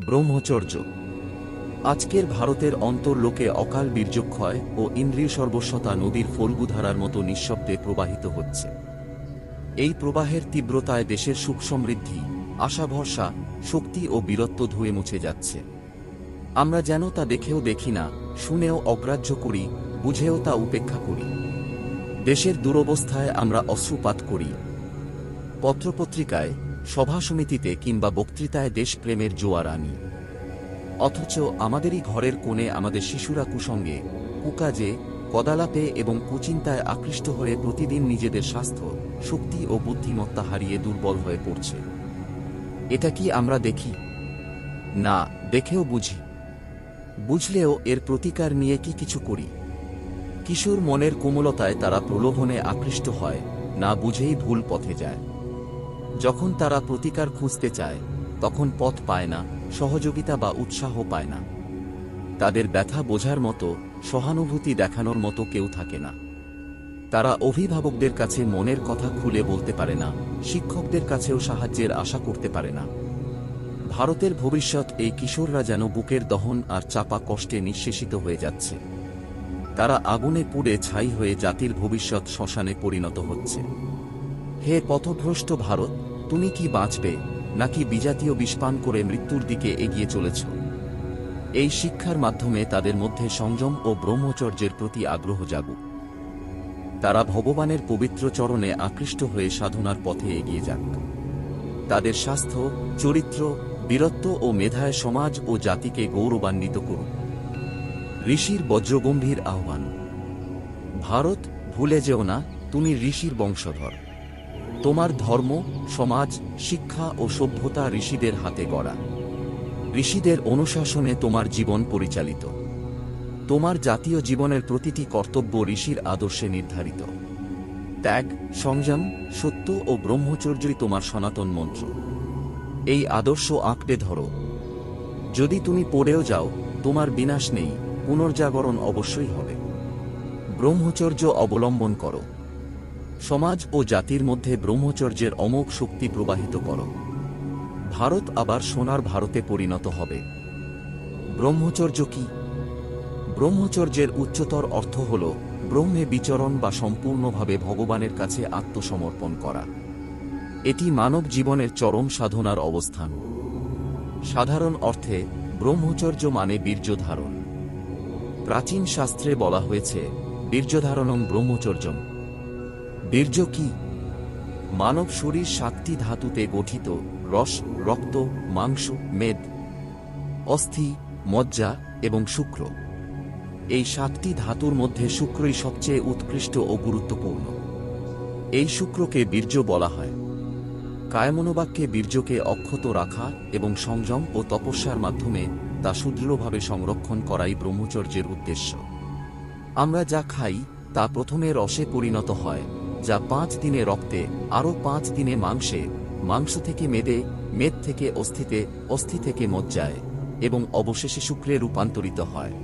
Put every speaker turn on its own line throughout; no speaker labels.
ব্রহ্মচর্য আজকের ভারতের অন্তর্লোকে অকাল বীর্যক্ষয় ও ইন্দ্রিয় সর্বস্বতা নদীর ফল্গুধারার মতো নিঃশব্দে প্রবাহিত হচ্ছে। এই প্রবাহের তীব্রতায় দেশের সুখ সমৃদ্ধি, আশা ভরসা, শক্তি ও বীরত্ব ধুয়ে মুছে যাচ্ছে। আমরা যেন তা দেখেও দেখি না, শুনেও অগ্রাহ্য করি, বুঝেও তা উপেক্ষা করি। দেশের দুরবস্থায় আমরা অশ্রুপাত করি। পত্রপত্রিকায়, সভা সমিতিতে কিংবা বক্তৃতায় দেশপ্রেমের জোয়ার আনি। অথচ আমাদেরই ঘরের কোণে আমাদের শিশুরা কুসঙ্গে, কুকাজে, কদালাপে এবং কুচিন্তায় আকৃষ্ট হয়ে প্রতিদিন নিজেদের স্বাস্থ্য, শক্তি ও বুদ্ধিমত্তা হারিয়ে দুর্বল হয়ে পড়ছে। এটা কি আমরা দেখি না, দেখেও বুঝি? বুঝলেও এর প্রতিকার নিয়ে কি কিছু করি? কিশোর মনের কোমলতায় তারা প্রলোভনে আকৃষ্ট হয়, না বুঝেই ভুল পথে যায়। যখন তারা প্রতিকার খুঁজতে চায়, তখন পথ পায় না, সহযোগিতা বা উৎসাহ পায় না। তাদের ব্যথা বোঝার মতো, সহানুভূতি দেখানোর মতো কেউ থাকে না। তারা অভিভাবকদের কাছে মনের কথা খুলে বলতে পারে না, শিক্ষকদের কাছেও সাহায্যের আশা করতে পারে না। ভারতের ভবিষ্যৎ এই কিশোররা যেন বুকের দহন আর চাপা কষ্টে নিঃশেষিত হয়ে যাচ্ছে। তারা আগুনে পুড়ে ছাই হয়ে জাতির ভবিষ্যৎ শ্মশানে পরিণত হচ্ছে। হে পথভ্রষ্ট ভারত, তুমি কি বাঁচবে, নাকি বিজাতীয় বিষপান করে মৃত্যুর দিকে এগিয়ে চলেছ? এই শিক্ষার মাধ্যমে তাদের মধ্যে সংযম ও ব্রহ্মচর্যের প্রতি আগ্রহ জাগুক। তারা ভগবানের পবিত্র চরণে আকৃষ্ট হয়ে সাধনার পথে এগিয়ে যাক। তাদের স্বাস্থ্য, চরিত্র, বীরত্ব ও মেধায় সমাজ ও জাতিকে গৌরবান্বিত করুক। ঋষির বজ্রগম্ভীর আহ্বান। ভারত, ভুলে যেও না, তুমি ঋষির বংশধর। তোমার ধর্ম, সমাজ, শিক্ষা ও সভ্যতা ঋষিদের হাতে গড়া। ঋষিদের অনুশাসনে তোমার জীবন পরিচালিত। তোমার জাতীয় জীবনের প্রতিটি কর্তব্য ঋষির আদর্শে নির্ধারিত। ত্যাগ, সংযম, সত্য ও ব্রহ্মচর্যই তোমার সনাতন মন্ত্র। এই আদর্শ আঁকড়ে ধরো। যদি তুমি পড়েও যাও, তোমার বিনাশ নেই, পুনর্জাগরণ অবশ্যই হবে। ব্রহ্মচর্য অবলম্বন করো। সমাজ ও জাতির মধ্যে ব্রহ্মচর্যের অমোঘ শক্তি প্রবাহিত করো। ভারত আবার সোনার ভারতে পরিণত হবে। ব্রহ্মচর্য কি? ব্রহ্মচর্যের উচ্চতর অর্থ হল ব্রহ্মে বিচরণ বা সম্পূর্ণভাবে ভগবানের কাছে আত্মসমর্পণ করা। এটি মানব জীবনের চরম সাধনার অবস্থান। সাধারণ অর্থে ব্রহ্মচর্য মানে বীর্য ধারণ। প্রাচীন শাস্ত্রে বলা হয়েছে, বীর্যধারণং ব্রহ্মচর্যম। বীর্য কি? মানব শরীর 7টি ধাতুতে গঠিত: রস, রক্ত, মাংস, মেদ, অস্থি, মজ্জা এবং শুক্র। এই 7টি ধাতুর মধ্যে শুক্রই সবচেয়ে উৎকৃষ্ট ও গুরুত্বপূর্ণ। এই শুক্রকে বীর্য বলা হয়। কায়মনোবাক্যে বীর্যকে অক্ষত রাখা এবং সংযম ও তপস্যার মাধ্যমে তা সুদৃঢ়ভাবে সংরক্ষণ করাই ব্রহ্মচর্যের উদ্দেশ্য। আমরা যা খাই তা প্রথমে রসে পরিণত হয়, যা 5 দিনে রক্তে, আরও 5 দিনে মাংসে, মাংস থেকে মেদে, মেদ থেকে অস্থিতে, অস্থি থেকে মজ্জায় এবং অবশেষে শুক্রে রূপান্তরিত হয়।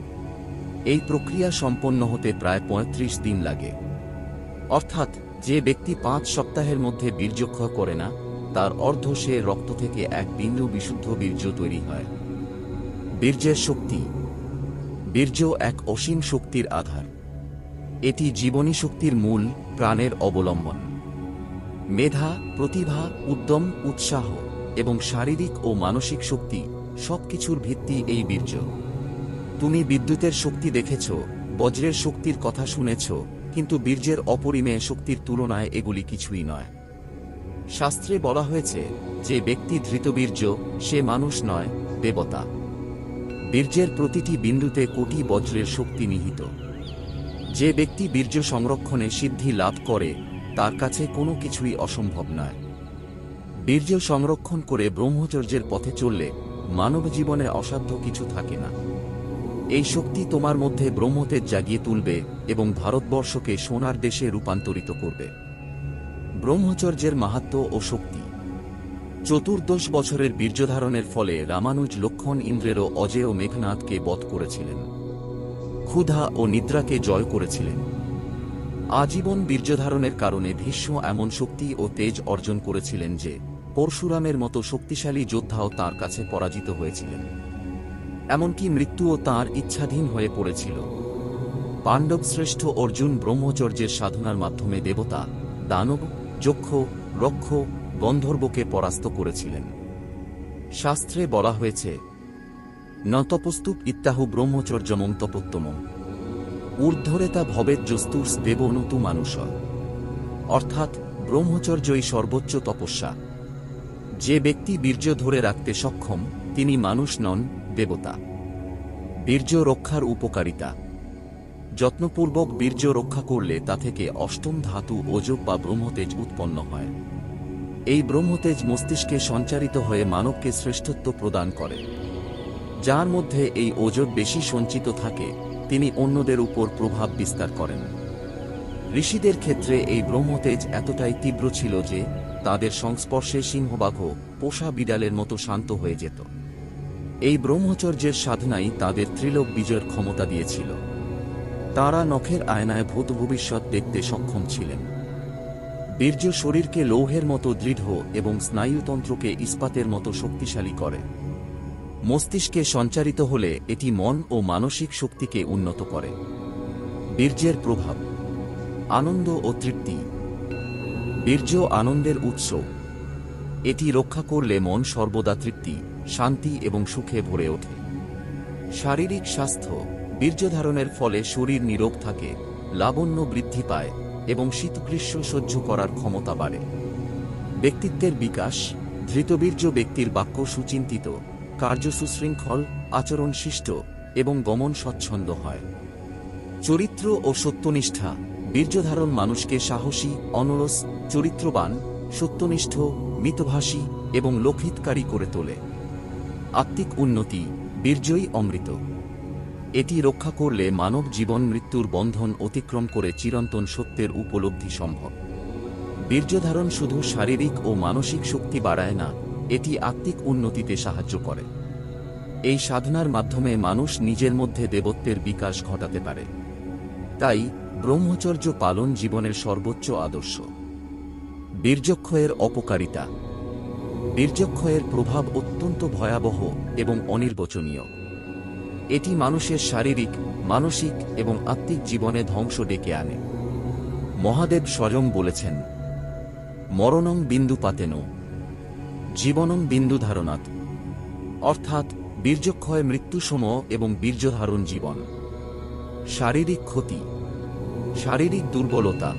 এই প্রক্রিয়া সম্পন্ন হতে প্রায় 35 দিন লাগে। অর্থাৎ যে ব্যক্তি 5 সপ্তাহের মধ্যে বীর্যক্ষয় করে না, তার অর্ধ সে রক্ত থেকে এক বিন্দু বিশুদ্ধ বীর্য তৈরি হয়। বীর্যের শক্তি। বীর্য এক অসীম শক্তির আধার। এটি জীবনী শক্তির মূল, প্রাণের অবলম্বন। মেধা, প্রতিভা, উদ্যম, উৎসাহ এবং শারীরিক ও মানসিক শক্তি সবকিছুর ভিত্তি এই বীর্য। তুমি বিদ্যুতের শক্তি দেখেছ, বজ্রের শক্তির কথা শুনেছ, কিন্তু বীর্যের অপরিমেয় শক্তির তুলনায় এগুলি কিছুই নয়। শাস্ত্রে বলা হয়েছে, যে ব্যক্তি ধৃতবীর্য সে মানুষ নয়, দেবতা। বীর্যের প্রতিটি বিন্দুতে কোটি বজ্রের শক্তি নিহিত। যে ব্যক্তি বীর্য সংরক্ষণে সিদ্ধি লাভ করে, তার কাছে কোনো কিছুই অসম্ভব নয়। বীর্য সংরক্ষণ করে ব্রহ্মচর্যের পথে চললে মানব জীবনে অসাধ্য কিছু থাকে না। এই শক্তি তোমার মধ্যে ব্রহ্মতেজ জাগিয়ে তুলবে এবং ভারতবর্ষকে সোনার দেশে রূপান্তরিত করবে। ব্রহ্মচর্যের মাহাত্ম্য ও শক্তি। 14 বছরের বীর্যধারণের ফলে রামানুজ লক্ষণ ইন্দ্রেরও অজেয় মেঘনাদকে বধ করেছিলেন। ক্ষুধা ও নিদ্রাকে জয় করেছিলেন। আজীবন বীর্যধারণের কারণে ভীষ্ম এমন শক্তি ও তেজ অর্জন করেছিলেন যে পরশুরামের মতো শক্তিশালী যোদ্ধাও তার কাছে পরাজিত হয়েছিলেন। এমনকি মৃত্যুও তাঁর ইচ্ছাধীন হয়ে পড়েছিল। পাণ্ডব শ্রেষ্ঠ অর্জুন ব্রহ্মচর্যের সাধনার মাধ্যমে দেবতা, দানব, যক্ষ, রক্ষ, গন্ধর্বকে পরাস্ত করেছিলেন। শাস্ত্রে বলা হয়েছে, ন তপস্তুপ ইত্যাহু ব্রহ্মচর্যমং তপোত্তমং ঊর্ধ্বরেতা ভবেজ্জস্তুস দেবনতু মানুষ। অর্থাৎ ব্রহ্মচর্যই সর্বোচ্চ তপস্যা। যে ব্যক্তি বীর্য ধরে রাখতে সক্ষম তিনি মানুষ নন, দেবতা। বীর্য রক্ষার উপকারিতা। যত্নপূর্বক বীর্য রক্ষা করলে তা থেকে অষ্টম ধাতু ওজঃ বা ব্রহ্মতেজ উৎপন্ন হয়। এই ব্রহ্মতেজ মস্তিষ্কে সঞ্চারিত হয়ে মানবকে শ্রেষ্ঠত্ব প্রদান করে। যার মধ্যে এই ওজঃ বেশি সঞ্চিত থাকে তিনি অন্যদের উপর প্রভাব বিস্তার করেন। ঋষিদের ক্ষেত্রে এই ব্রহ্মতেজ এতটাই তীব্র ছিল যে তাদের সংস্পর্শে সিংহবাঘ পোষা বিড়ালের মতো শান্ত হয়ে যেত। এই ব্রহ্মচর্যের সাধনাই তাদের ত্রিলোক বিজয়ের ক্ষমতা দিয়েছিল। তারা নখের আয়নায় ভূত ভবিষ্যৎ দেখতে সক্ষম ছিলেন। বীর্য শরীরকে লৌহের মতো দৃঢ় এবং স্নায়ুতন্ত্রকে ইস্পাতের মতো শক্তিশালী করে। মস্তিষ্কে সঞ্চারিত হলে এটি মন ও মানসিক শক্তিকে উন্নত করে। বীর্যের প্রভাব। আনন্দ ও তৃপ্তি। বীর্য আনন্দের উৎস। এটি রক্ষা করলে মন সর্বদা তৃপ্তি, শান্তি এবং সুখে ভরে ওঠে। শারীরিক স্বাস্থ্য। বীর্যধারণের ফলে শরীর নিরোগ থাকে, লাবণ্য বৃদ্ধি পায় এবং শীতগ্রীষ্ম সহ্য করার ক্ষমতা বাড়ে। ব্যক্তিত্বের বিকাশ। ধৃতবীর্য ব্যক্তির বাক্য সুচিন্তিত, কার্য সুশৃঙ্খল, আচরণ শিষ্ট এবং গমন স্বচ্ছন্দ হয়। চরিত্র ও সত্যনিষ্ঠা। বীর্যধারণ মানুষকে সাহসী, অনলস, চরিত্রবান, সত্যনিষ্ঠ, মিতভাষী এবং লোকহিতকারী করে তোলে। আত্মিক উন্নতি। বীর্যই অমৃত। এটি রক্ষা করলে মানব জীবন মৃত্যুর বন্ধন অতিক্রম করে চিরন্তন সত্যের উপলব্ধি সম্ভব। বীর্যধারণ শুধু শারীরিক ও মানসিক শক্তি বাড়ায় না, এটি আত্মিক উন্নতিতে সাহায্য করে। এই সাধনার মাধ্যমে মানুষ নিজের মধ্যে দেবত্বের বিকাশ ঘটাতে পারে। তাই ব্রহ্মচর্য পালন জীবনের সর্বোচ্চ আদর্শ। বীর্যক্ষয়ের অপকারিতা। বীর্যক্ষয়ের প্রভাব অত্যন্ত ভয়াবহ এবং অনির্বচনীয়। এটি মানুষের শারীরিক, মানসিক এবং আত্মিক জীবনে ধ্বংস ডেকে আনে। মহাদেব স্বয়ং বলেছেন, মরণং বিন্দুপাতেন জীবনং বিন্দুধারণাৎ। অর্থাৎ বীর্যক্ষয় মৃত্যুসম এবং বীর্যধারণ জীবন। শারীরিক ক্ষতি। শারীরিক দুর্বলতা।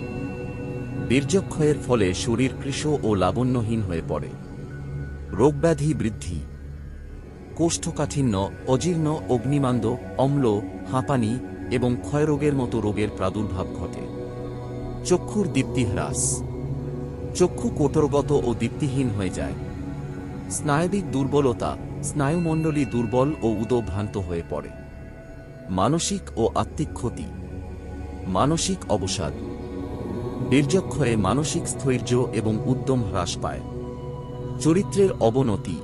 বীর্যক্ষয়ের ফলে শরীর কৃশ ও লাবণ্যহীন হয়ে পড়ে। রোগব্যাধি বৃদ্ধি। কোষ্ঠকাঠিন্য, অজীর্ণ, অগ্নিমান্দ, অম্ল, হাঁপানি এবং ক্ষয়রোগের মতো রোগের প্রাদুর্ভাব ঘটে। চক্ষুর দীপ্তি হ্রাস। চক্ষু কোটরগত ও দীপ্তিহীন হয়ে যায়। স্নায়বিক দুর্বলতা। স্নায়ুমণ্ডলী দুর্বল ও উদভ্রান্ত হয়ে পড়ে। মানসিক ও আত্মিক ক্ষতি। মানসিক অবসাদ। বীর্যক্ষয়ে মানসিক স্থৈর্য এবং উদ্যম হ্রাস পায়। চরিত্রের অবনতি।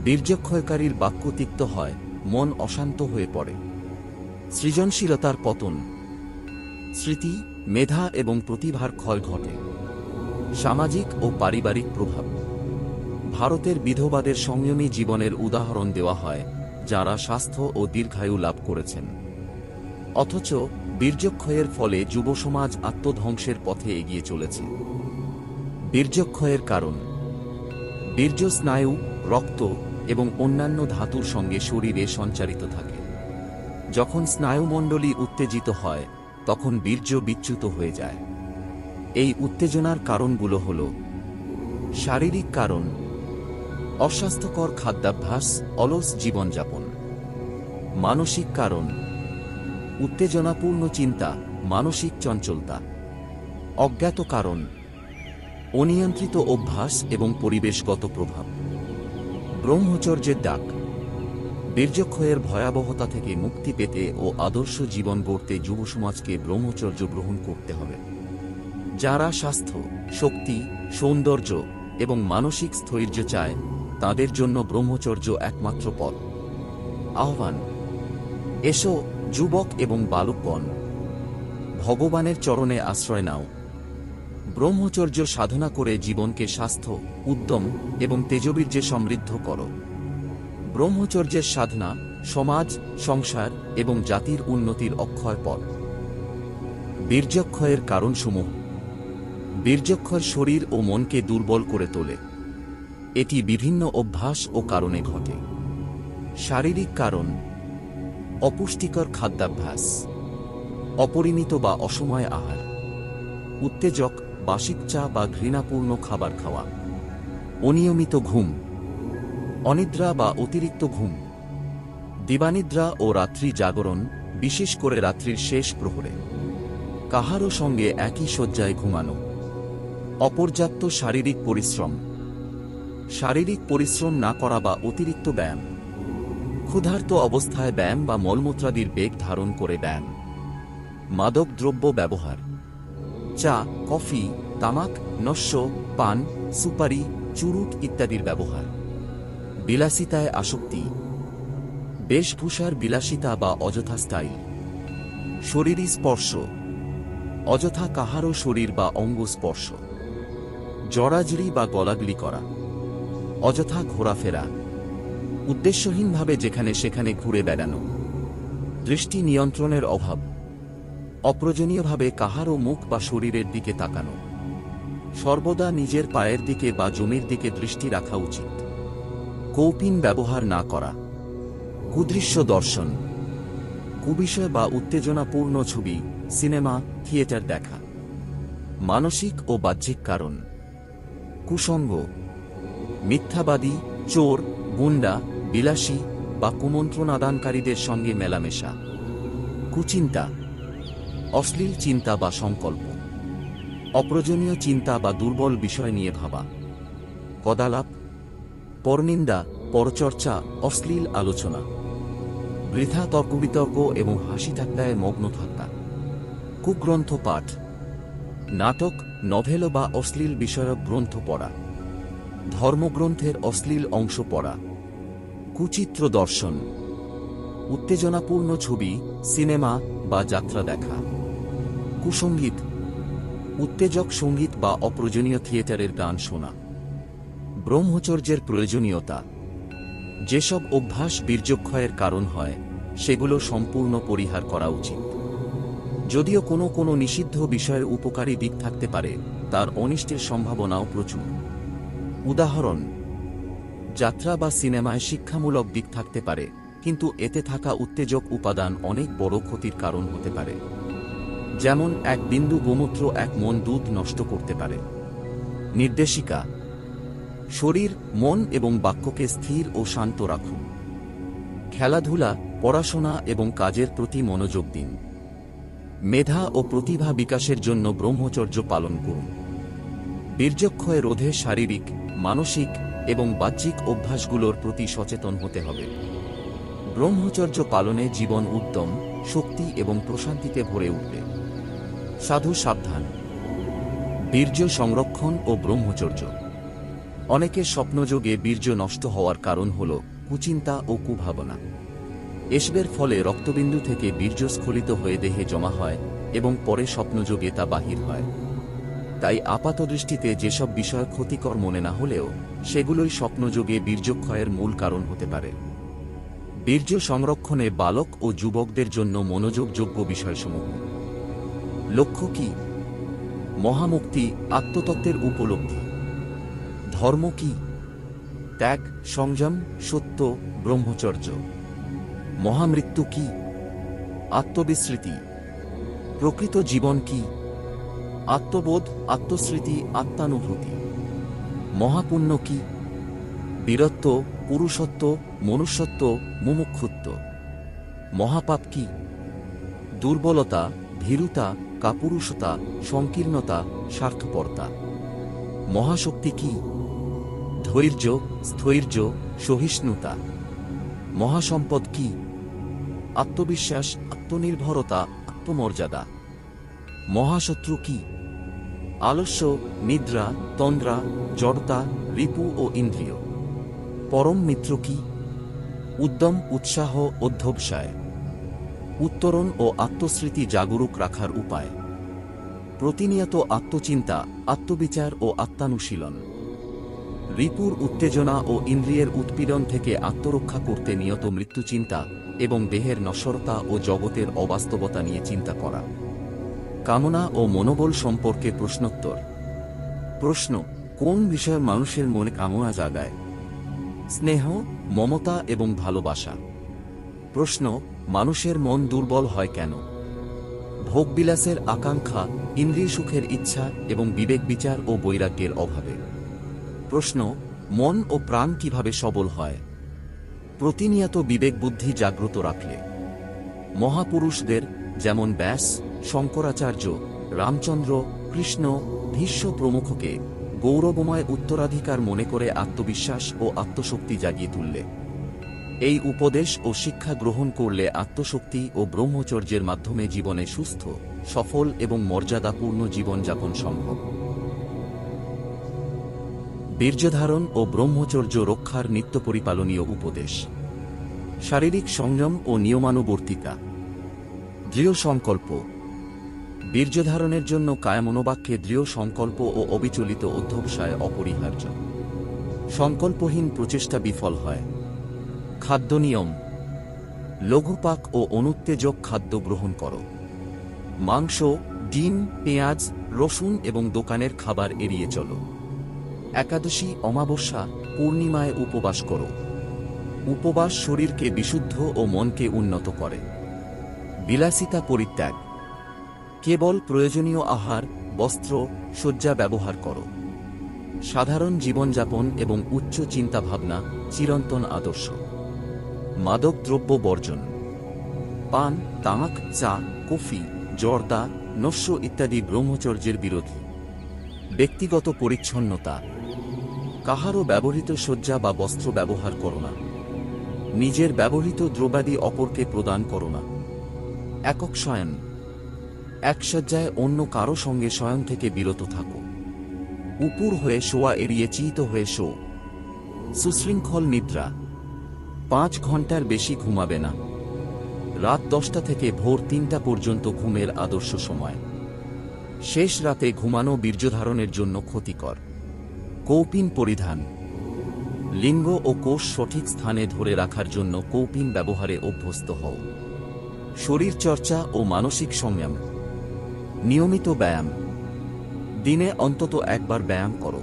বীর্যক্ষয়কারীর বাক্য তিক্ত হয়, মন অশান্ত হয়ে পড়ে। সৃজনশীলতার পতন। স্মৃতি, মেধা এবং প্রতিভার ক্ষয় ঘটে। সামাজিক ও পারিবারিক প্রভাব। ভারতের বিধবাদের সংযমী জীবনের উদাহরণ দেওয়া হয়, যারা স্বাস্থ্য ও দীর্ঘায়ু লাভ করেছেন। অথচ বীর্যক্ষয়ের ফলে যুবসমাজ আত্মধ্বংসের পথে এগিয়ে চলেছে। বীর্যক্ষয়ের কারণ। বীর্য স্নায়ু, রক্ত এবং অন্যান্য ধাতুর সঙ্গে শরীরে সঞ্চারিত থাকে। যখন স্নায়ুমণ্ডলী উত্তেজিত হয় তখন বীর্য বিচ্যুত হয়ে যায়। এই উত্তেজনার কারণগুলো হল: শারীরিক কারণ, অস্বাস্থ্যকর খাদ্যাভ্যাস, অলস জীবনযাপন। মানসিক কারণ, উত্তেজনাপূর্ণ চিন্তা, মানসিক চঞ্চলতা। অজ্ঞাত কারণ, অনিয়ন্ত্রিত অভ্যাস এবং পরিবেশগত প্রভাব। ব্রহ্মচর্যের ডাক। বীর্যক্ষয়ের ভয়াবহতা থেকে মুক্তি পেতে ও আদর্শ জীবন গড়তে যুবসমাজকে ব্রহ্মচর্য গ্রহণ করতে হবে। যারা স্বাস্থ্য, শক্তি, সৌন্দর্য এবং মানসিক স্থৈর্য চায় তাদের জন্য ব্রহ্মচর্য একমাত্র পথ। আহ্বান: এসো যুবক এবং বালকগণ, ভগবানের চরণে আশ্রয় নাও। ব্রহ্মচর্য সাধনা করে জীবনকে স্বাস্থ্য, উদ্যম এবং তেজবীর্যে সমৃদ্ধ করো। ব্রহ্মচর্যের সাধনা সমাজ, সংসার এবং জাতির উন্নতির অক্ষয় পথ। বীর্যক্ষয়ের কারণসমূহ। বীর্যক্ষয় শরীর ও মনকে দুর্বল করে তোলে। এটি বিভিন্ন অভ্যাস ও কারণে ঘটে। শারীরিক কারণ: অপুষ্টিকর খাদ্যাভ্যাস, অপরিমিত বা অসময়ে আহার, উত্তেজক, বাসিক চা বা ঘৃণাপূর্ণ খাবার খাওয়া, অনিয়মিত ঘুম, অনিদ্রা বা অতিরিক্ত ঘুম, দিবানিদ্রা ও রাত্রি জাগরণ, বিশেষ করে রাত্রির শেষ প্রহরে, কাহারও সঙ্গে একই শয্যায় ঘুমানো, অপর্যাপ্ত শারীরিক পরিশ্রম, শারীরিক পরিশ্রম না করা বা অতিরিক্ত ব্যায়াম, ক্ষুধার্ত অবস্থায় ব্যায়াম বা মলমূত্রাদির বেগ ধারণ করে ব্যায়াম, মাদক দ্রব্য ব্যবহার, চা, কফি, তামাক, নস্য, পান, সুপারি, চুরুট ইত্যাদির ব্যবহার, বিলাসিতায় আসক্তি, বেশভূষার বিলাসিতা বা অযথা স্টাইল, শরীরী স্পর্শ, অযথা কাহারও শরীর বা অঙ্গ স্পর্শ, জড়াজড়ি বা গলাগলি করা, অযথা ঘোরাফেরা, উদ্দেশ্যহীনভাবে যেখানে সেখানে ঘুরে বেড়ানো, দৃষ্টি নিয়ন্ত্রণের অভাব, অপ্রয়োজনীয়ভাবে কাহারও মুখ বা শরীরের দিকে তাকানো, সর্বদা নিজের পায়ের দিকে বা জমির দিকে দৃষ্টি রাখা উচিত, কৌপিন ব্যবহার না করা, কুদৃশ্য দর্শন, কুবিষয় বা উত্তেজনাপূর্ণ ছবি, সিনেমা, থিয়েটার দেখা, মানসিক ও বাহ্যিক কারণ: কুসঙ্গ, মিথ্যাবাদী, চোর, গুন্ডা, বিলাসী বা কুমন্ত্রণাদানকারীদের সঙ্গে মেলামেশা, কুচিন্তা, অশ্লীল চিন্তা বা সংকল্প, অপ্রয়োজনীয় চিন্তা বা দুর্বল বিষয় নিয়ে ভাবা, কদালাপ, পরনিন্দা, পরচর্চা, অশ্লীল আলোচনা, বৃথা তর্কবিতর্ক এবং হাসি ঠাট্টায় মগ্ন থাকা, কুগ্রন্থ পাঠ, নাটক, নভেল বা অশ্লীল বিষয়ক গ্রন্থ পড়া, ধর্মগ্রন্থের অশ্লীল অংশ পড়া, কুচিত্র দর্শন, উত্তেজনাপূর্ণ ছবি, সিনেমা বা যাত্রা দেখা, কুসঙ্গীত, উত্তেজক সঙ্গীত বা অপ্রয়োজনীয় থিয়েটারের গান শোনা। ব্রহ্মচর্যের প্রয়োজনীয়তা: যেসব অভ্যাস বীর্যক্ষয়ের কারণ হয় সেগুলো সম্পূর্ণ পরিহার করা উচিত। যদিও কোনো কোনো নিষিদ্ধ বিষয়ের উপকারী দিক থাকতে পারে, তার অনিষ্টের সম্ভাবনাও প্রচুর। উদাহরণ: যাত্রা বা সিনেমায় শিক্ষামূলক দিক থাকতে পারে, কিন্তু এতে থাকা উত্তেজক উপাদান অনেক বড় ক্ষতির কারণ হতে পারে। যেমন এক বিন্দু গোমূত্র এক মন দুধ নষ্ট করতে পারে। নির্দেশিকা: শরীর, মন এবং বাক্যকে স্থির ও শান্ত রাখুন। খেলাধুলা, পড়াশোনা এবং কাজের প্রতি মনোযোগ দিন। মেধা ও প্রতিভা বিকাশের জন্য ব্রহ্মচর্য পালন করুন। বীর্যক্ষয় রোধে শারীরিক, মানসিক এবং বাহ্যিক অভ্যাসগুলোর প্রতি সচেতন হতে হবে। ব্রহ্মচর্য পালনে জীবন উদ্যম, শক্তি এবং প্রশান্তিতে ভরে উঠবে। সাধু সাবধান: বীর্য সংরক্ষণ ও ব্রহ্মচর্য। অনেকের স্বপ্নযোগে বীর্য নষ্ট হওয়ার কারণ হল কুচিন্তা ও কুভাবনা। এসবের ফলে রক্তবিন্দু থেকে বীর্য স্খলিত হয়ে দেহে জমা হয় এবং পরে স্বপ্নযোগে তা বাহির হয়। তাই আপাতদৃষ্টিতে যেসব বিষয় ক্ষতিকর মনে না হলেও সেগুলোই স্বপ্নযোগে বীর্যক্ষয়ের মূল কারণ হতে পারে। বীর্য সংরক্ষণে বালক ও যুবকদের জন্য মনোযোগযোগ্য বিষয়সমূহ: লক্ষ্য কি? মহামুক্তি, আত্মতত্ত্বের উপলব্ধি। ধর্ম কি? ত্যাগ, সংযম, সত্য, ব্রহ্মচর্য। মহামৃত্যু কি? আত্মবিস্মৃতি। প্রকৃত জীবন কি? আত্মবোধ, আত্মস্মৃতি, আত্মানুভূতি। মহাপুণ্য কি? বীরত্ব, পুরুষত্ব, মনুষ্যত্ব, মুমুক্ষুত্ব। মহাপাপ কি? দুর্বলতা, ভীরুতা, কাপুরুষতা, সংকীর্ণতা, স্বার্থপরতা। মহাশক্তি কি? ধৈর্য, স্থৈর্য, সহিষ্ণুতা। মহাসম্পদ কি? আত্মবিশ্বাস, আত্মনির্ভরতা, আত্মমর্যাদা। মহাশত্রু কি? আলস্য, নিদ্রা, তন্দ্রা, জড়তা, রিপু ও ইন্দ্রিয়। পরম মিত্র কি? উদ্যম, উৎসাহ, অধ্যবসায়। উত্তরণ ও আত্মস্মৃতি জাগরুক রাখার উপায়। প্রতিনিয়ত আত্মচিন্তা, আত্মবিচার ও আত্মানুশীলন। রিপুর উত্তেজনা ও ইন্দ্রিয়ের উৎপীড়ন থেকে আত্মরক্ষা করতে নিয়ত মৃত্যুচিন্তা এবং দেহের নশ্বরতা ও জগতের অবাস্তবতা নিয়ে চিন্তা করা। কামনা ও মনোবল সম্পর্কে প্রশ্নোত্তর। প্রশ্ন: কোন বিষয় মানুষের মনে কামনা জাগায়? স্নেহ, মমতা এবং ভালোবাসা। প্রশ্ন: মানুষের মন দুর্বল হয় কেন? ভোগবিলাসের আকাঙ্ক্ষা, ইন্দ্রিয় সুখের ইচ্ছা এবং বিবেক বিচার ও বৈরাগ্যের অভাবে। প্রশ্ন: মন ও প্রাণ কিভাবে সবল হয়? প্রতিনিয়ত বিবেক বুদ্ধি জাগ্রত রাখলে। মহাপুরুষদের যেমন ব্যাস, শঙ্করাচার্য, রামচন্দ্র, কৃষ্ণ, ভীষ্ম প্রমুখকে গৌরবময় উত্তরাধিকার মনে করে আত্মবিশ্বাস ও আত্মশক্তি জাগিয়ে তুললে। এই উপদেশ ও শিক্ষা গ্রহণ করলে আত্মশক্তি ও ব্রহ্মচর্যের মাধ্যমে জীবনে সুস্থ, সফল এবং মর্যাদাপূর্ণ জীবনযাপন সম্ভব। বীর্যধারণ ও ব্রহ্মচর্য রক্ষার নিত্য পরিপালনীয় উপদেশ। শারীরিক সংযম ও নিয়মানুবর্তিতা। দৃঢ় সংকল্প। বীর্যধারণের জন্য কায়মনোবাক্যে দৃঢ় সংকল্প ও অবিচলিত অধ্যবসায় অপরিহার্য। সংকল্পহীন প্রচেষ্টা বিফল হয়। খাদ্য নিয়ম। লঘুপাক ও অনুত্তেজক খাদ্য গ্রহণ করো। মাংস, ডিম, পেঁয়াজ, রসুন এবং দোকানের খাবার এড়িয়ে চলো। একাদশী, অমাবস্যা, পূর্ণিমায় উপবাস করো। উপবাস শরীরকে বিশুদ্ধ ও মনকে উন্নত করে। বিলাসিতা পরিত্যাগ। কেবল প্রয়োজনীয় আহার, বস্ত্র, শয্যা ব্যবহার করো। সাধারণ জীবনযাপন এবং উচ্চ চিন্তাভাবনা চিরন্তন আদর্শ। মাদক দ্রব্য বর্জন। পান, তামাক, চা, কফি, জর্দা, নস্য ইত্যাদি ব্রহ্মচর্যের বিরোধী। ব্যক্তিগত পরিচ্ছন্নতা। কাহারও ব্যবহৃত শয্যা বা বস্ত্র ব্যবহার করো না। নিজের ব্যবহৃত দ্রব্যাদি অপরকে প্রদান করো না। একক শয়ন। এক শয্যায় অন্য কারো সঙ্গে শয়ন থেকে বিরত থাকো। উপুর হয়ে শোয়া এড়িয়ে চিত হয়ে শো। সুশৃঙ্খল নিদ্রা। 5 ঘন্টার বেশি ঘুমাবে না। রাত 10টা থেকে ভোর 3টা পর্যন্ত ঘুমের আদর্শ সময়। শেষ রাতে ঘুমানো বীর্যধারণের জন্য ক্ষতিকর। কৌপিন পরিধান। লিঙ্গ ও কোষ সঠিক স্থানে ধরে রাখার জন্য কৌপিন ব্যবহারে অভ্যস্ত হও। শরীর চর্চা ও মানসিক সংযম। নিয়মিত ব্যায়াম। দিনে অন্তত একবার ব্যায়াম করো।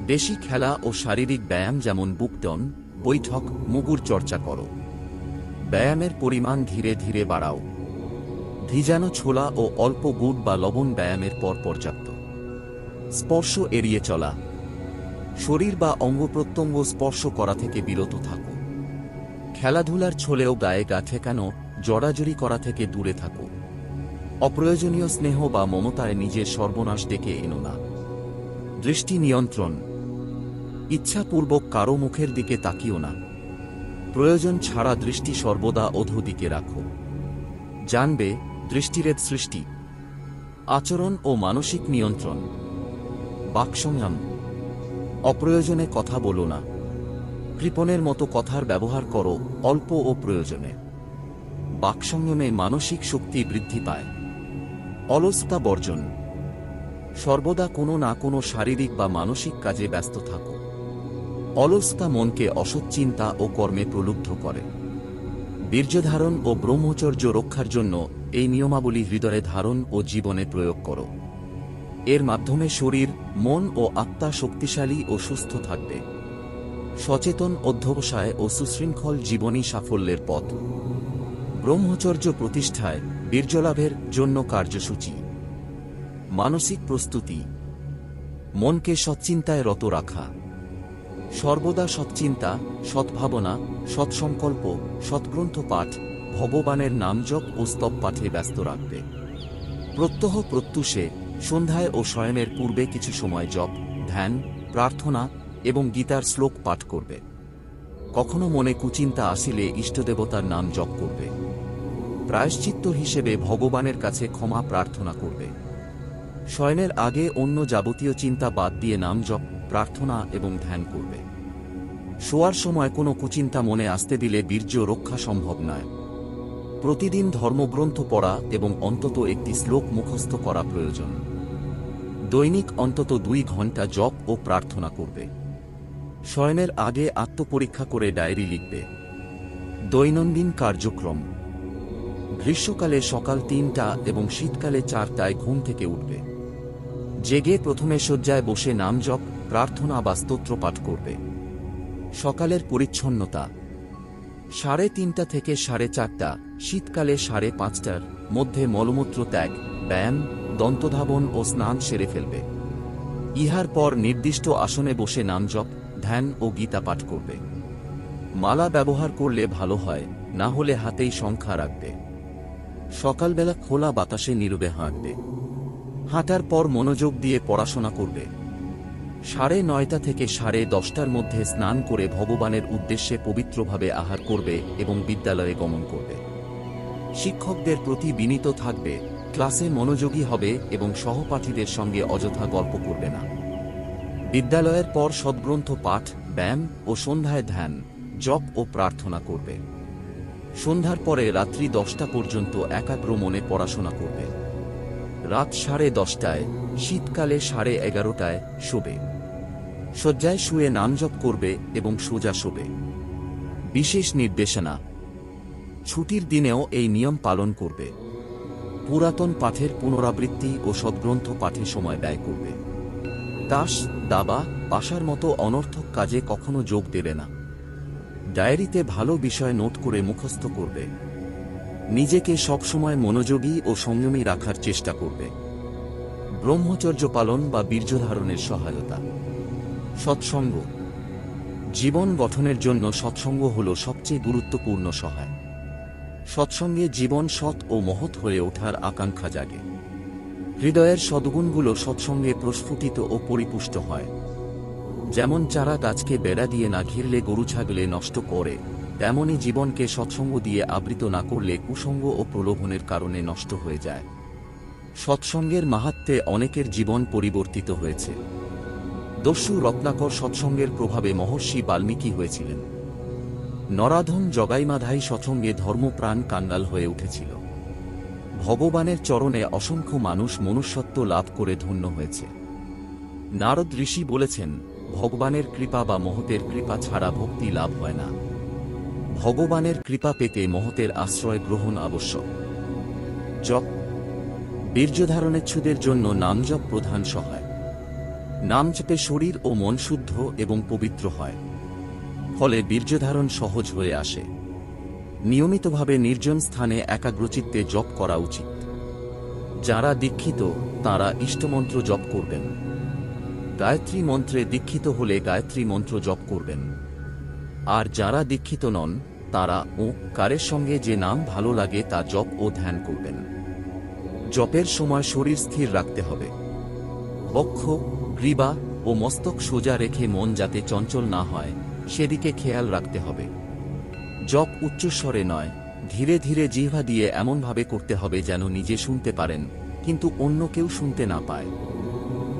বেশি খেলা ও শারীরিক ব্যায়াম যেমন বুকটন, বৈঠক, মুগুর চর্চা করো। ব্যায়ামের পরিমাণ ধীরে ধীরে বাড়াও। ভিজানো ছোলা ও অল্প গুড় বা লবণ ব্যায়ামের পর পর্যাপ্ত। স্পর্শ এড়িয়ে চলা। শরীর বা অঙ্গপ্রত্যঙ্গ স্পর্শ করা থেকে বিরত থাকো। খেলাধুলার ছলেও গায়ে গা ঠেকানো, জড়াজড়ি করা থেকে দূরে থাকো। অপ্রয়োজনীয় স্নেহ বা মমতায় নিজের সর্বনাশ ডেকে এনো না। দৃষ্টি নিয়ন্ত্রণ। ইচ্ছাপূর্বক কারো মুখের দিকে তাকিও না। প্রয়োজন ছাড়া দৃষ্টি সর্বদা অধোদিকে রাখো। জানবে, দৃষ্টিরেদ সৃষ্টি। আচরণ ও মানসিক নিয়ন্ত্রণ। বাকসংযম। অপ্রয়োজনে কথা বলো না। কৃপণের মতো কথার ব্যবহার করো অল্প ও প্রয়োজনে। বাকসংযমে মানসিক শক্তি বৃদ্ধি পায়। অলসতা বর্জন। সর্বদা কোনো না কোনো শারীরিক বা মানসিক কাজে ব্যস্ত থাকো। অলসতা মনকে অসৎ চিন্তা ও কর্মে প্রলুব্ধ করে। বীর্যধারণ ও ব্রহ্মচর্য রক্ষার জন্য এই নিয়মাবলী হৃদয়ে ধারণ ও জীবনে প্রয়োগ করো। এর মাধ্যমে শরীর, মন ও আত্মা শক্তিশালী ও সুস্থ থাকবে। সচেতন অধ্যবসায় ও সুশৃঙ্খল জীবনই সাফল্যের পথ। ব্রহ্মচর্য প্রতিষ্ঠায় বীর্যলাভের জন্য কার্যসূচি। মানসিক প্রস্তুতি। মনকে সৎচিন্তায় রত রাখা। সর্বদা সৎচিন্তা, সদ্ভাবনা, সৎসংকল্প, সৎগ্রন্থ পাঠ, ভগবানের নামজপ ও স্তব পাঠে ব্যস্ত রাখবে। প্রত্যহ প্রত্যুষে সন্ধ্যায় ও শয়নের পূর্বে কিছু সময় জপ, ধ্যান, প্রার্থনা এবং গীতার শ্লোক পাঠ করবে। কখনো মনে কুচিন্তা আসিলে ইষ্টদেবতার নাম জপ করবে। প্রায়শ্চিত্ত হিসেবে ভগবানের কাছে ক্ষমা প্রার্থনা করবে। শয়নের আগে অন্য যাবতীয় চিন্তা বাদ দিয়ে নাম জপ, প্রার্থনা এবং ধ্যান করবে। শোয়ার সময় কোনো কুচিন্তা মনে আসতে দিলে বীর্য রক্ষা সম্ভব নয়। প্রতিদিন ধর্মগ্রন্থ পড়া এবং অন্তত একটি শ্লোক মুখস্থ করা প্রয়োজন। দৈনিক অন্তত 2 ঘন্টা জপ ও প্রার্থনা করবে। শয়নের আগে আত্মপরীক্ষা করে ডায়েরি লিখবে। দৈনন্দিন কার্যক্রম: গ্রীষ্মকালে সকাল 3টা এবং শীতকালে 4টায় ঘুম থেকে উঠবে। জেগে প্রথমে শয্যায় বসে নাম জপ, প্রার্থনা বা স্তোত্র পাঠ করবে। সকালের পরিচ্ছন্নতা: 3:30 থেকে 4:30, শীতকালে 5:30টার মধ্যে মলমূত্র ত্যাগ, ব্যায়াম, দন্তধাবন ও স্নান সেরে ফেলবে। ইহার পর নির্দিষ্ট আসনে বসে নাম জপ, ধ্যান ও গীতা পাঠ করবে। মালা ব্যবহার করলে ভালো হয়, না হলে হাতেই সংখ্যা রাখবে। সকালবেলা খোলা বাতাসে নীরবে হাঁটবে। হাঁটার পর মনোযোগ দিয়ে পড়াশোনা করবে। 9:30 থেকে 10:30টার মধ্যে স্নান করে ভগবানের উদ্দেশ্যে পবিত্রভাবে আহার করবে এবং বিদ্যালয়ে গমন করবে। শিক্ষকদের প্রতি বিনীত থাকবে, ক্লাসে মনোযোগী হবে এবং সহপাঠীদের সঙ্গে অযথা গল্প করবে না। বিদ্যালয়ের পর সদ্গ্রন্থ পাঠ, ব্যায়াম ও সন্ধ্যায় ধ্যান, জপ ও প্রার্থনা করবে। সন্ধ্যার পরে রাত্রি 10টা পর্যন্ত একাগ্র মনে পড়াশোনা করবে। রাত 10:30টায়, শীতকালে 11:30টায় শোবে। শয্যায় শুয়ে নাম জপ করবে এবং সোজা শোবে। বিশেষ নির্দেশনা: ছুটির দিনেও এই নিয়ম পালন করবে। পুরাতন পাঠের পুনরাবৃত্তি ও সদ্গ্রন্থ পাঠে সময় ব্যয় করবে। তাস, দাবা, পাশার মতো অনর্থক কাজে কখনো যোগ দেবে না। ডায়েরিতে ভালো বিষয় নোট করে মুখস্থ করবে। নিজেকে সবসময় মনোযোগী ও সংযমী রাখার চেষ্টা করবে। ব্রহ্মচর্য পালন বা বীর্যধারণের সহায়তা: সৎসঙ্গ: জীবন গঠনের জন্য সৎসঙ্গ হল সবচেয়ে গুরুত্বপূর্ণ সহায়। সৎসঙ্গে জীবন সৎ ও মহৎ হয়ে ওঠার আকাঙ্ক্ষা জাগে। হৃদয়ের সদ্গুণগুলো সৎসঙ্গে প্রস্ফুটিত ও পরিপুষ্ট হয়। যেমন চারা গাছকে বেড়া দিয়ে না ঘিরলে গরু ছাগলে নষ্ট করে, তেমনি জীবনকে সৎসঙ্গ দিয়ে আবৃত না করলে কুসঙ্গ ও প্রলোভনের কারণে নষ্ট হয়ে যায়। সৎসঙ্গের মাহাত্ম্যে অনেকের জীবন পরিবর্তিত হয়েছে। দস্যু রত্নাকর সৎসঙ্গের প্রভাবে মহর্ষি বাল্মীকি হয়েছিলেন। নরাধম জগাইমাধাই সৎসঙ্গে ধর্মপ্রাণ কাঙ্গাল হয়ে উঠেছিল। ভগবানের চরণে অসংখ্য মানুষ মনুষ্যত্ব লাভ করে ধন্য হয়েছে। নারদ ঋষি বলেছেন, ভগবানের কৃপা বা মহতের কৃপা ছাড়া ভক্তি লাভ হয় না। ভগবানের কৃপা পেতে মহতের আশ্রয় গ্রহণ আবশ্যক। জপ: বীর্যধারণেচ্ছুদের জন্য নামজপ প্রধান সহায়। নাম জপে শরীর ও মন শুদ্ধ এবং পবিত্র হয়, ফলে বীর্যধারণ সহজ হয়ে আসে। নিয়মিতভাবে নির্জন স্থানে একাগ্রচিত্তে জপ করা উচিত। যারা দীক্ষিত তাঁরা ইষ্টমন্ত্র জপ করবেন। গায়ত্রী মন্ত্রে দীক্ষিত হলে গায়ত্রী মন্ত্র জপ করবেন। আর যারা দীক্ষিত নন তাঁরা কারের সঙ্গে যে নাম ভালো লাগে তা জপ ও ধ্যান করবেন। জপের সময় শরীর স্থির রাখতে হবে। বক্ষ, গ্রীবা ও মস্তক সোজা রেখে মন যাতে চঞ্চল না হয় সেদিকে খেয়াল রাখতে হবে। জপ উচ্চস্বরে নয়, ধীরে ধীরে জিহ্বা দিয়ে এমনভাবে করতে হবে যেন নিজে শুনতে পারেন কিন্তু অন্য কেউ শুনতে না পায়।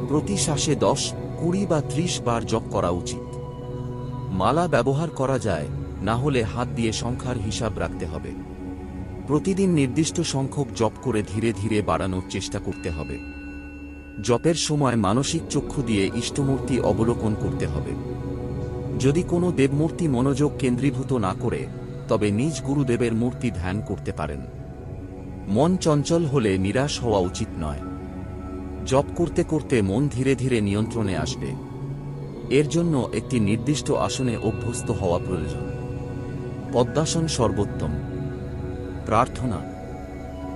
প্রতি শ্বাসে 10, 20 বা 30 বার জপ করা উচিত। মালা ব্যবহার করা যায়, না হলে হাত দিয়ে সংখ্যার হিসাব রাখতে হবে। প্রতিদিন নির্দিষ্ট সংখ্যক জপ করে ধীরে ধীরে বাড়ানোর চেষ্টা করতে হবে। জপের সময় মানসিক চক্ষু দিয়ে ইষ্টমূর্তি অবলোকন করতে হবে। যদি কোনো দেবমূর্তি মনোযোগ কেন্দ্রীভূত না করে তবে নিজ গুরুদেবের মূর্তি ধ্যান করতে পারেন। মন চঞ্চল হলে নিরাশ হওয়া উচিত নয়। জপ করতে করতে মন ধীরে ধীরে নিয়ন্ত্রণে আসবে। এর জন্য একটি নির্দিষ্ট আসনে অভ্যস্ত হওয়া প্রয়োজন। পদ্মাসন সর্বোত্তম। প্রার্থনা: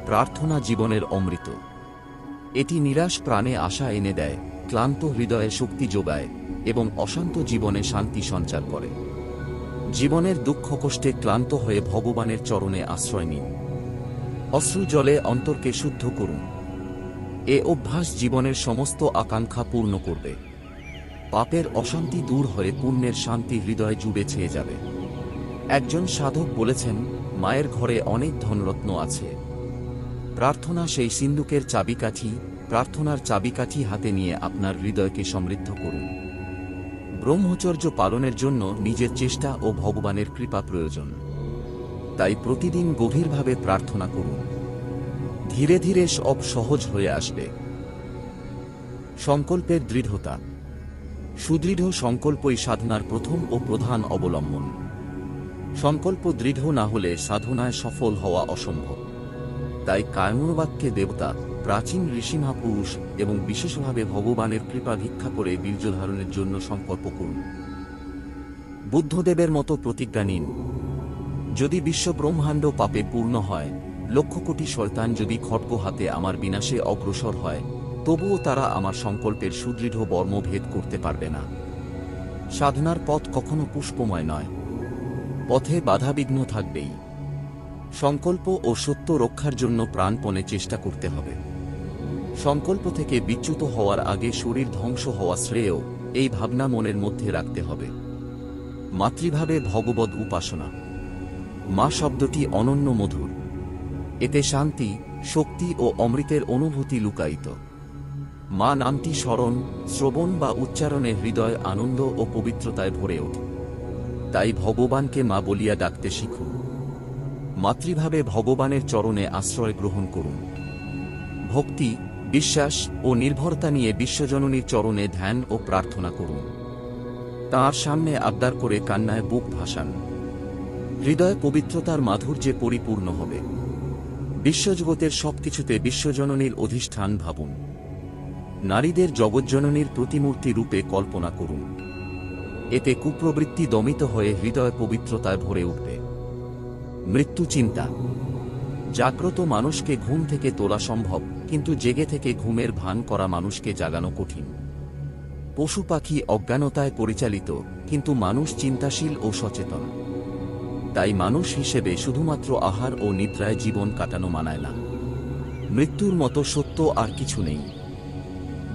প্রার্থনা জীবনের অমৃত। এটি নিরাশ প্রাণে আশা এনে দেয়, ক্লান্ত হৃদয়ে শক্তি যোগায় এবং অশান্ত জীবনে শান্তি সঞ্চার করে। জীবনের দুঃখ কষ্টে ক্লান্ত হয়ে ভগবানের চরণে আশ্রয় নিন। অশ্রু জলে অন্তরকে শুদ্ধ করুন। এ অভ্যাস জীবনের সমস্ত আকাঙ্ক্ষা পূর্ণ করবে। পাপের অশান্তি দূর হয়ে পুণ্যের শান্তি হৃদয়ে জুড়ে ছেয়ে যাবে। একজন সাধক বলেছেন, মায়ের ঘরে অনেক ধনরত্ন আছে। প্রার্থনা সেই সিন্ধুকের চাবিকাঠি। প্রার্থনার চাবিকাঠি হাতে নিয়ে আপনার হৃদয়কে সমৃদ্ধ করুন। ব্রহ্মচর্য পালনের জন্য নিজের চেষ্টা ও ভগবানের কৃপা প্রয়োজন। তাই প্রতিদিন গভীরভাবে প্রার্থনা করুন। ধীরে ধীরে সব সহজ হয়ে আসবে। সংকল্পের দৃঢ়তা। সুদৃঢ় সংকল্পই সাধনার প্রথম ও প্রধান অবলম্বন। সংকল্প দৃঢ় না হলে সাধনায় সফল হওয়া অসম্ভব। তাই কায়মনোবাক্যে দেবতা, প্রাচীন ঋষি মহাপুরুষ এবং বিশেষভাবে ভগবানের কৃপা ভিক্ষা করে বীর্যধারণের জন্য সংকল্প করুন। বুদ্ধদেবের মতো প্রতিজ্ঞা নিন, যদি বিশ্বব্রহ্মাণ্ড পাপে পূর্ণ হয়, লক্ষ কোটি শয়তান যদি খড়গ হাতে আমার বিনাশে অগ্রসর হয়, তবুও তারা আমার সংকল্পের সুদৃঢ় বর্ম ভেদ করতে পারবে না। সাধনার পথ কখনো পুষ্পময় নয়, পথে বাধাবিঘ্ন থাকবেই। সংকল্প ও সত্য রক্ষার জন্য প্রাণপণে চেষ্টা করতে হবে। সংকল্প থেকে বিচ্যুত হওয়ার আগে শরীর ধ্বংস হওয়া শ্রেয়, এই ভাবনা মনের মধ্যে রাখতে হবে। মাতৃভাবে ভগবদ উপাসনা। মা শব্দটি অনন্য মধুর, এতে শান্তি, শক্তি ও অমৃতের অনুভূতি লুকায়িত। মা নামটি স্মরণ, শ্রবণ বা উচ্চারণে হৃদয় আনন্দ ও পবিত্রতায় ভরে ওঠে। তাই ভগবানকে মা বলিয়া ডাকতে শিখুন। মাতৃভাবে ভগবানের চরণে আশ্রয় গ্রহণ করুন। ভক্তি, বিশ্বাস ও নির্ভরতা নিয়ে বিশ্বজননীর চরণে ধ্যান ও প্রার্থনা করুন। তাঁর সামনে আবদার করে কান্নায় বুক ভাসান। হৃদয় পবিত্রতার মাধুর্যে পরিপূর্ণ হবে। বিশ্বজগতের সবকিছুতে বিশ্বজননীর অধিষ্ঠান ভাবুন। নারীদের জগজ্জননীর প্রতিমূর্তি রূপে কল্পনা করুন। এতে কুপ্রবৃত্তি দমিত হয়ে হৃদয় পবিত্রতায় ভরে উঠবে। মৃত্যু চিন্তা। জাগ্রত মানুষকে ঘুম থেকে তোলা সম্ভব, কিন্তু জেগে থেকে ঘুমের ভান করা মানুষকে জাগানো কঠিন। পশু পাখি অজ্ঞানতায় পরিচালিত, কিন্তু মানুষ চিন্তাশীল ও সচেতন। তাই মানুষ হিসেবে শুধুমাত্র আহার ও নিদ্রায় জীবন কাটানো মানায় না। মৃত্যুর মতো সত্য আর কিছু নেই।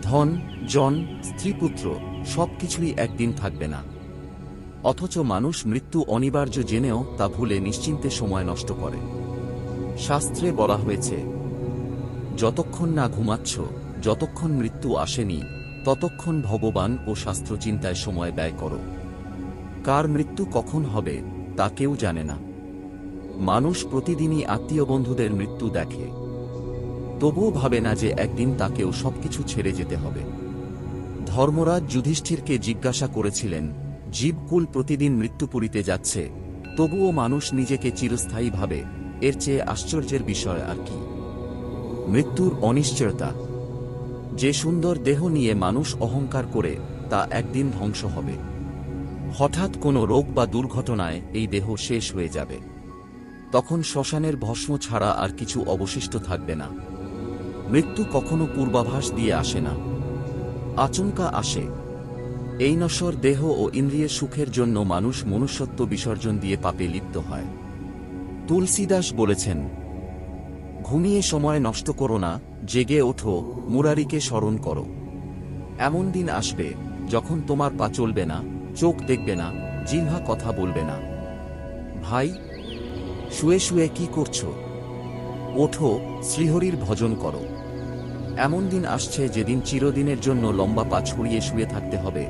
ধন, জন, স্ত্রীপুত্র সবকিছুই একদিন থাকবে না। অথচ মানুষ মৃত্যু অনিবার্য জেনেও তা ভুলে নিশ্চিন্তে সময় নষ্ট করে। শাস্ত্রে বলা হয়েছে, যতক্ষণ না ঘুমাচ্ছ, যতক্ষণ মৃত্যু আসেনি, ততক্ষণ ভগবান ও শাস্ত্র চিন্তায় সময় ব্যয় করো। কার মৃত্যু কখন হবে তা কেউ জানে না। মানুষ প্রতিদিনই আত্মীয় বন্ধুদের মৃত্যু দেখে, তবুও ভাবে না যে একদিন তাকেও সবকিছু ছেড়ে যেতে হবে। ধর্মরাজ যুধিষ্ঠিরকে জিজ্ঞাসা করেছিলেন, জীবকুল প্রতিদিন মৃত্যুপুরীতে যাচ্ছে, তবুও মানুষ নিজেকে চিরস্থায়ী ভাবে, এর চেয়ে আশ্চর্যের বিষয় আর কি? মৃত্যুর অনিশ্চয়তা। যে সুন্দর দেহ নিয়ে মানুষ অহংকার করে, তা একদিন ধ্বংস হবে। হঠাৎ কোনো রোগ বা দুর্ঘটনায় এই দেহ শেষ হয়ে যাবে। তখন শ্মশানের ভস্ম ছাড়া আর কিছু অবশিষ্ট থাকবে না। মৃত্যু কখনো পূর্বাভাস দিয়ে আসে না, আচমকা আসে। এই নশ্বর দেহ ও ইন্দ্রিয়ের সুখের জন্য মানুষ মনুষ্যত্ব বিসর্জন দিয়ে পাপে লিপ্ত হয়। তুলসীদাস বলেছেন, ঘুমিয়ে সময় নষ্ট করো না, জেগে ওঠো, মুরারিকে স্মরণ করো। এমন দিন আসবে যখন তোমার পা চলবে না, চোখ দেখবে না, জিহ্বা কথা বলবে না। ভাই, শুয়ে শুয়ে কি করছো? ওঠো, শ্রীহরির ভজন করো। এমন দিন আসছে যেদিন চিরদিনের জন্য লম্বা পা ছড়িয়ে শুয়ে থাকতে হবে,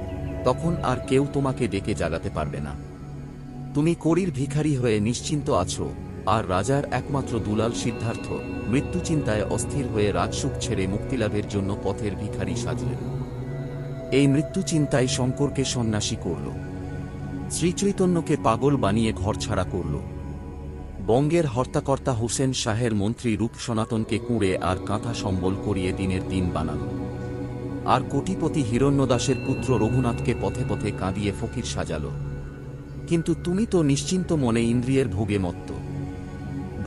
তখন আর কেউ তোমাকে ডেকে জাগাতে পারবে না। তুমি কড়ির ভিখারি হয়ে নিশ্চিন্ত আছো, আর রাজার একমাত্র দুলাল সিদ্ধার্থ মৃত্যু চিন্তায় অস্থির হয়ে রাজসুখ ছেড়ে মুক্তিলাভের জন্য পথের ভিখারি সাজলেন। এই মৃত্যু চিন্তায় শঙ্করকে সন্ন্যাসী করল, শ্রীচৈতন্যকে পাগল বানিয়ে ঘর ছাড়া করল। বঙ্গের হর্তাকর্তা হোসেন শাহের মন্ত্রী রূপ সনাতনকে কুঁড়ে আর কাঁথা সম্বল করিয়ে দিনের দিন বানাল। আর কোটিপতি হিরণ্যদাসের পুত্র রঘুনাথকে পথে পথে কাঁদিয়ে ফকির সাজাল। কিন্তু তুমি তো নিশ্চিন্ত মনে ইন্দ্রিয়ের ভোগে মত্ত।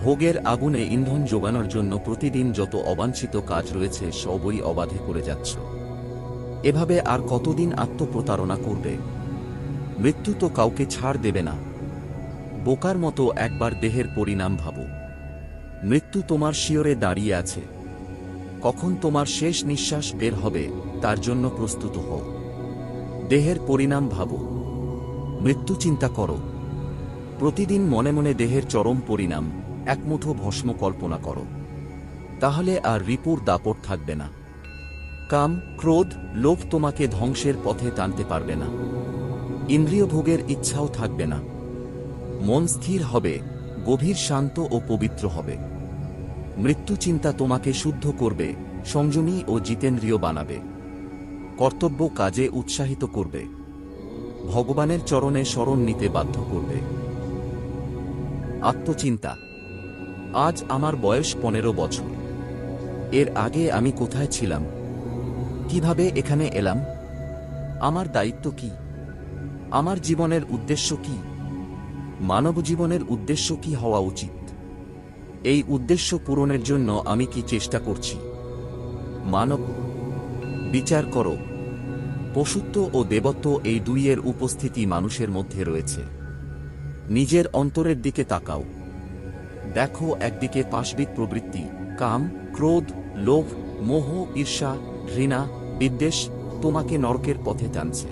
ভোগের আগুনে ইন্ধন যোগানোর জন্য প্রতিদিন যত অবাঞ্ছিত কাজ রয়েছে সবই অবাধে করে যাচ্ছ। এভাবে আর কতদিন আত্মপ্রতারণা করবে? মৃত্যু তো কাউকে ছাড় দেবে না। বোকার মতো একবার দেহের পরিণাম ভাবো। মৃত্যু তোমার শিয়রে দাঁড়িয়ে আছে। কখন তোমার শেষ নিঃশ্বাস বের হবে তার জন্য প্রস্তুত হও। দেহের পরিণাম ভাবো, মৃত্যু চিন্তা করো। প্রতিদিন মনে মনে দেহের চরম পরিণাম, এক মুঠো ভস্ম কল্পনা করো। তাহলে আর রিপুর দাপট থাকবে না। কাম, ক্রোধ, লোভ তোমাকে ধ্বংসের পথে টানতে পারবে না। ইন্দ্রিয় ভোগের ইচ্ছাও থাকবে না। মন স্থির হবে, গভীর শান্ত ও পবিত্র হবে। মৃত্যু চিন্তা তোমাকে শুদ্ধ করবে, সংযমী ও জিতেন্দ্রীয় বানাবে। কর্তব্য কাজে উৎসাহিত করবে। ভগবানের চরণে শরণ নিতে বাধ্য করবে। আত্মচিন্তা। আজ আমার বয়স 15 বছর। এর আগে আমি কোথায় ছিলাম? কিভাবে এখানে এলাম? আমার দায়িত্ব কি? আমার জীবনের উদ্দেশ্য কি? মানব জীবনের উদ্দেশ্য কি হওয়া উচিত? এই উদ্দেশ্য পূরণের জন্য আমি কি চেষ্টা করছি? মানব বিচার করো। পশুত্ব ও দেবত্ব এই দুইয়ের উপস্থিতি মানুষের মধ্যে রয়েছে। নিজের অন্তরের দিকে তাকাও। দেখো, একদিকে পাশবিক প্রবৃত্তি, কাম, ক্রোধ, লোভ, মোহ, ঈর্ষা, ঘৃণা, বিদ্বেষ তোমাকে নরকের পথে টানছে।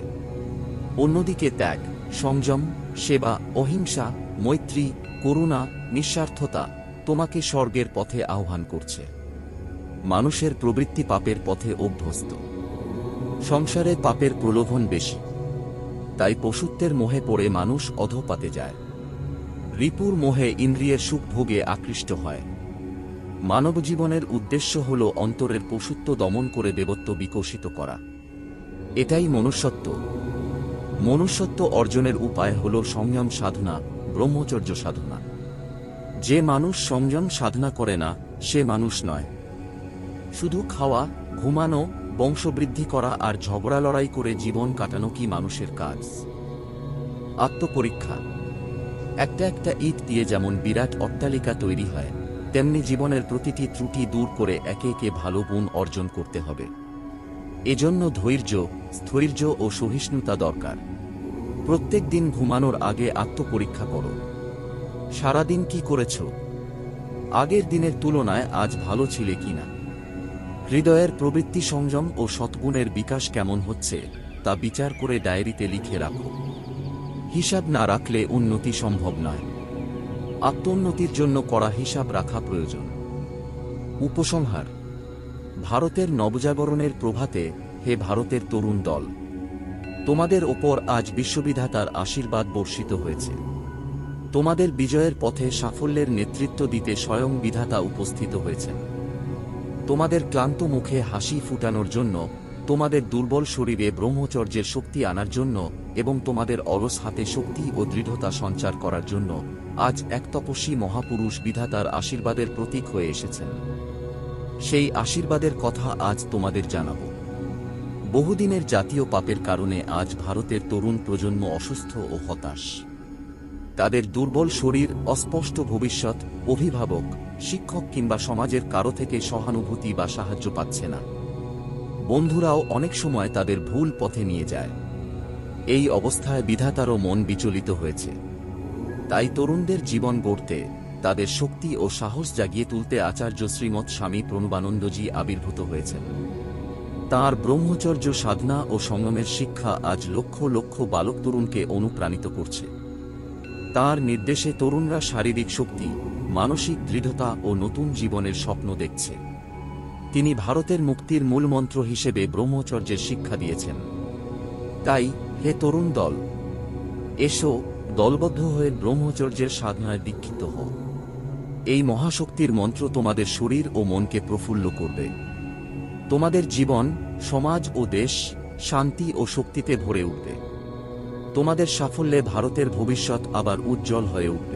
অন্যদিকে ত্যাগ, সংযম, সেবা, অহিংসা, মৈত্রী, করুণা, নিঃস্বার্থতা তোমাকে স্বর্গের পথে আহ্বান করছে। মানুষের প্রবৃত্তি পাপের পথে অভ্যস্ত। সংসারে পাপের প্রলোভন বেশি। তাই পশুত্বের মোহে পড়ে মানুষ অধঃপাতে যায়। রিপুর মোহে ইন্দ্রিয়ের সুখ ভোগে আকৃষ্ট হয়। মানব জীবনের উদ্দেশ্য হল অন্তরের পশুত্ব দমন করে দেবত্ব বিকশিত করা। এটাই মনুষ্যত্ব। মনুষ্যত্ব অর্জনের উপায় হল সংযম সাধনা, ব্রহ্মচর্য সাধনা। যে মানুষ সংযম সাধনা করে না, সে মানুষ নয়। শুধু খাওয়া, ঘুমানো, বংশবৃদ্ধি করা আর ঝগড়া লড়াই করে জীবন কাটানো কি মানুষের কাজ? আত্মপরীক্ষা। একটা একটা ইট দিয়ে যেমন বিরাট অট্টালিকা তৈরি হয়, তেমনি জীবনের প্রতিটি ত্রুটি দূর করে একে একে ভালো গুণ অর্জন করতে হবে। এজন্য ধৈর্য, স্থৈর্য ও সহিষ্ণুতা দরকার। প্রত্যেক দিন ঘুমানোর আগে আত্মপরীক্ষা করো। সারাদিন কি করেছ? আগের দিনের তুলনায় আজ ভালো ছিলে কিনা? হৃদয়ের প্রবৃত্তি, সংযম ও সৎগুণের বিকাশ কেমন হচ্ছে তা বিচার করে ডায়েরিতে লিখে রাখো। হিসাব না রাখলে উন্নতি সম্ভব নয়। আত্মোন্নতির জন্য কড়া হিসাব রাখা প্রয়োজন। উপসংহার। ভারতের নবজাগরণের প্রভাতে, হে ভারতের তরুণ দল, তোমাদের ওপর আজ বিশ্ববিধাতার আশীর্বাদ বর্ষিত হয়েছে। তোমাদের বিজয়ের পথে সাফল্যের নেতৃত্ব দিতে স্বয়ং বিধাতা উপস্থিত হয়েছেন। তোমাদের ক্লান্ত মুখে হাসি ফুটানোর জন্য, তোমাদের দুর্বল শরীরে ব্রহ্মচর্যের শক্তি আনার জন্য এবং তোমাদের অলস হাতে শক্তি ও দৃঢ়তা সঞ্চার করার জন্য আজ এক তপস্বী মহাপুরুষ বিধাতার আশীর্বাদের প্রতীক হয়ে এসেছেন। সেই আশীর্বাদের কথা আজ তোমাদের জানাব। বহুদিনের জাতীয় পাপের কারণে আজ ভারতের তরুণ প্রজন্ম অসুস্থ ও হতাশ। তাদের দুর্বল শরীর, অস্পষ্ট ভবিষ্যৎ, অভিভাবক, শিক্ষক কিংবা সমাজের কারো থেকে সহানুভূতি বা সাহায্য পাচ্ছে না। বন্ধুরাও অনেক সময় তাদের ভুল পথে নিয়ে যায়। এই অবস্থায় বিধাতারও মন বিচলিত হয়েছে। তাই তরুণদের জীবন গড়তে, তাদের শক্তি ও সাহস জাগিয়ে তুলতে আচার্য শ্রীমৎ স্বামী প্রণবানন্দজি আবির্ভূত হয়েছেন। তাঁর ব্রহ্মচর্য সাধনা ও সংযমের শিক্ষা আজ লক্ষ লক্ষ বালক তরুণকে অনুপ্রাণিত করছে। তাঁর নির্দেশে তরুণরা শারীরিক শক্তি, মানসিক দৃঢ়তা ও নতুন জীবনের স্বপ্ন দেখছে। তিনি ভারতের মুক্তির মূলমন্ত্র হিসেবে ব্রহ্মচর্যের শিক্ষা দিয়েছেন। তাই, হে তরুণ দল, এসো, দলবদ্ধ হয়ে ব্রহ্মচর্যের সাধনায় দীক্ষিত হও। এই মহাশক্তির মন্ত্র তোমাদের শরীর ও মনকে প্রফুল্ল করবে। তোমাদের জীবন, সমাজ ও দেশ শান্তি ও শক্তিতে ভরে উঠবে। তোমাদের সাফল্যে ভারতের ভবিষ্যৎ আবার উজ্জ্বল হয়ে উঠবে।